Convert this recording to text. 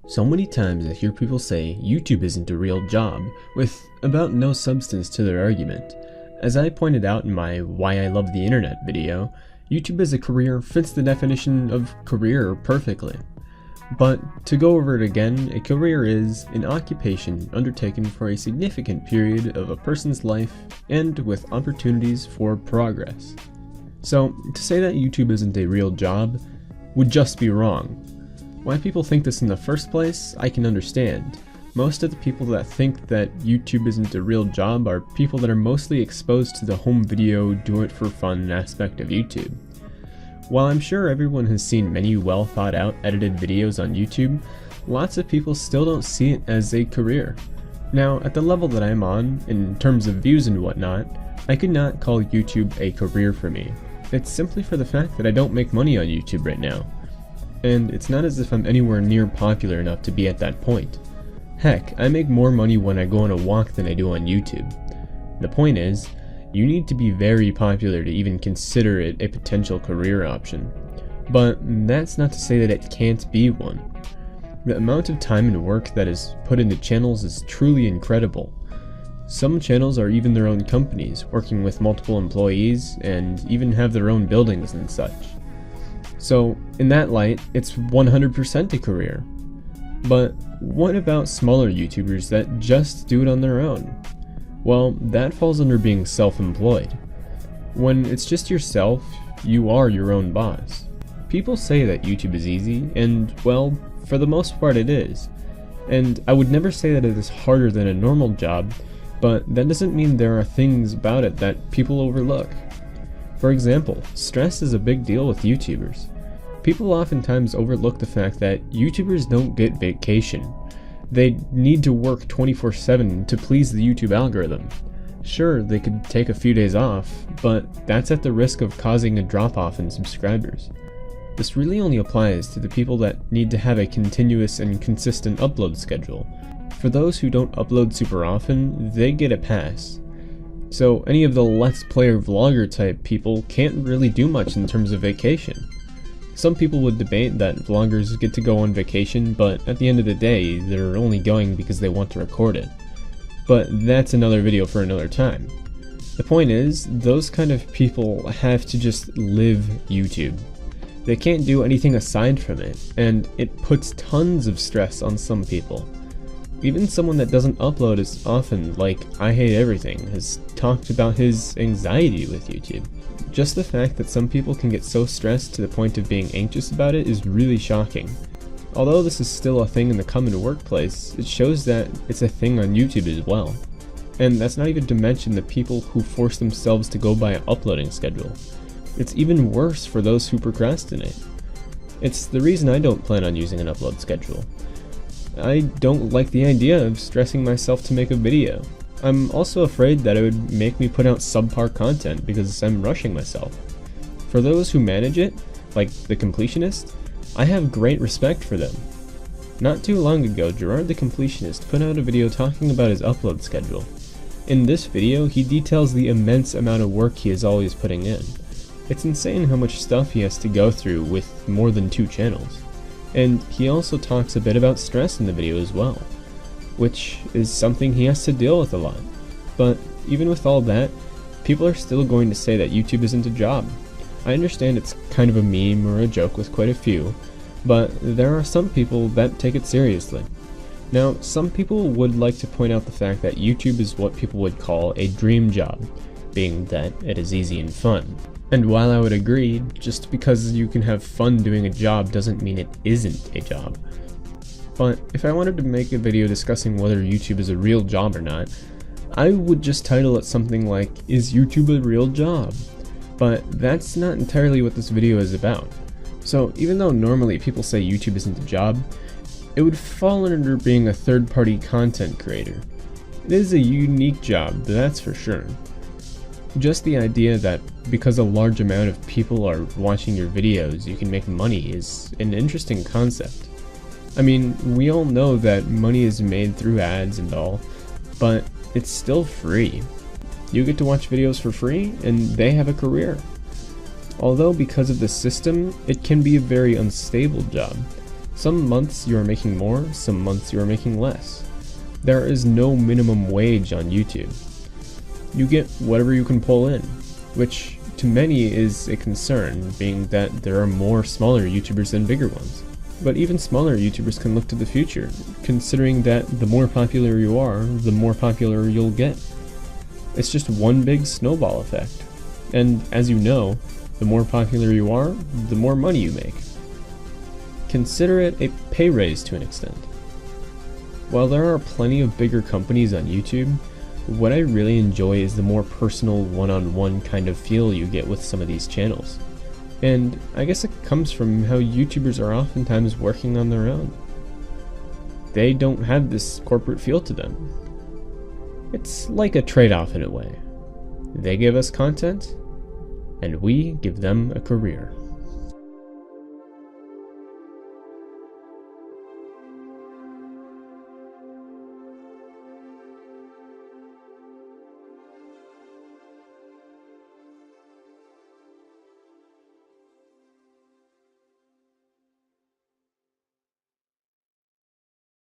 So many times I hear people say YouTube isn't a real job, with about no substance to their argument. As I pointed out in my Why I Love the Internet video, YouTube as a career fits the definition of career perfectly. But to go over it again, a career is an occupation undertaken for a significant period of a person's life and with opportunities for progress. So to say that YouTube isn't a real job would just be wrong. Why people think this in the first place, I can understand. Most of the people that think that YouTube isn't a real job are people that are mostly exposed to the home video do-it-for-fun aspect of YouTube. While I'm sure everyone has seen many well thought out edited videos on YouTube, lots of people still don't see it as a career. Now, at the level that I'm on, in terms of views and whatnot, I could not call YouTube a career for me. It's simply for the fact that I don't make money on YouTube right now. And it's not as if I'm anywhere near popular enough to be at that point. Heck, I make more money when I go on a walk than I do on YouTube. The point is, you need to be very popular to even consider it a potential career option. But that's not to say that it can't be one. The amount of time and work that is put into channels is truly incredible. Some channels are even their own companies, working with multiple employees and even have their own buildings and such. So, in that light, it's 100% a career. But what about smaller YouTubers that just do it on their own? Well, that falls under being self-employed. When it's just yourself, you are your own boss. People say that YouTube is easy, and well, for the most part it is. And I would never say that it is harder than a normal job, but that doesn't mean there are things about it that people overlook. For example, stress is a big deal with YouTubers. People oftentimes overlook the fact that YouTubers don't get vacation. They need to work 24/7 to please the YouTube algorithm. Sure, they could take a few days off, but that's at the risk of causing a drop-off in subscribers. This really only applies to the people that need to have a continuous and consistent upload schedule. For those who don't upload super often, they get a pass. So any of the Let's Player vlogger type people can't really do much in terms of vacation. Some people would debate that vloggers get to go on vacation, but at the end of the day, they're only going because they want to record it. But that's another video for another time. The point is, those kind of people have to just live YouTube. They can't do anything aside from it, and it puts tons of stress on some people. Even someone that doesn't upload as often, like I Hate Everything, has talked about his anxiety with YouTube. Just the fact that some people can get so stressed to the point of being anxious about it is really shocking. Although this is still a thing in the common workplace, it shows that it's a thing on YouTube as well. And that's not even to mention the people who force themselves to go by an uploading schedule. It's even worse for those who procrastinate. It's the reason I don't plan on using an upload schedule. I don't like the idea of stressing myself to make a video. I'm also afraid that it would make me put out subpar content because I'm rushing myself. For those who manage it, like the Completionist, I have great respect for them. Not too long ago, Jirard the Completionist put out a video talking about his upload schedule. In this video, he details the immense amount of work he is always putting in. It's insane how much stuff he has to go through with more than 2 channels. And he also talks a bit about stress in the video as well, which is something he has to deal with a lot. But even with all that, people are still going to say that YouTube isn't a job. I understand it's kind of a meme or a joke with quite a few, but there are some people that take it seriously. Now, some people would like to point out the fact that YouTube is what people would call a dream job, being that it is easy and fun. And while I would agree, just because you can have fun doing a job doesn't mean it isn't a job. But if I wanted to make a video discussing whether YouTube is a real job or not, I would just title it something like, "Is YouTube a real job?" But that's not entirely what this video is about. So even though normally people say YouTube isn't a job, it would fall under being a third-party content creator. It is a unique job, that's for sure. Just the idea that because a large amount of people are watching your videos, you can make money is an interesting concept. I mean, we all know that money is made through ads and all, but it's still free. You get to watch videos for free, and they have a career. Although because of the system, it can be a very unstable job. Some months you are making more, some months you are making less. There is no minimum wage on YouTube. You get whatever you can pull in, which to many is a concern, being that there are more smaller YouTubers than bigger ones. But even smaller YouTubers can look to the future, considering that the more popular you are, the more popular you'll get. It's just one big snowball effect. And as you know, the more popular you are, the more money you make. Consider it a pay raise to an extent. While there are plenty of bigger companies on YouTube, what I really enjoy is the more personal one-on-one kind of feel you get with some of these channels. And I guess it comes from how YouTubers are oftentimes working on their own. They don't have this corporate feel to them. It's like a trade-off in a way. They give us content, and we give them a career.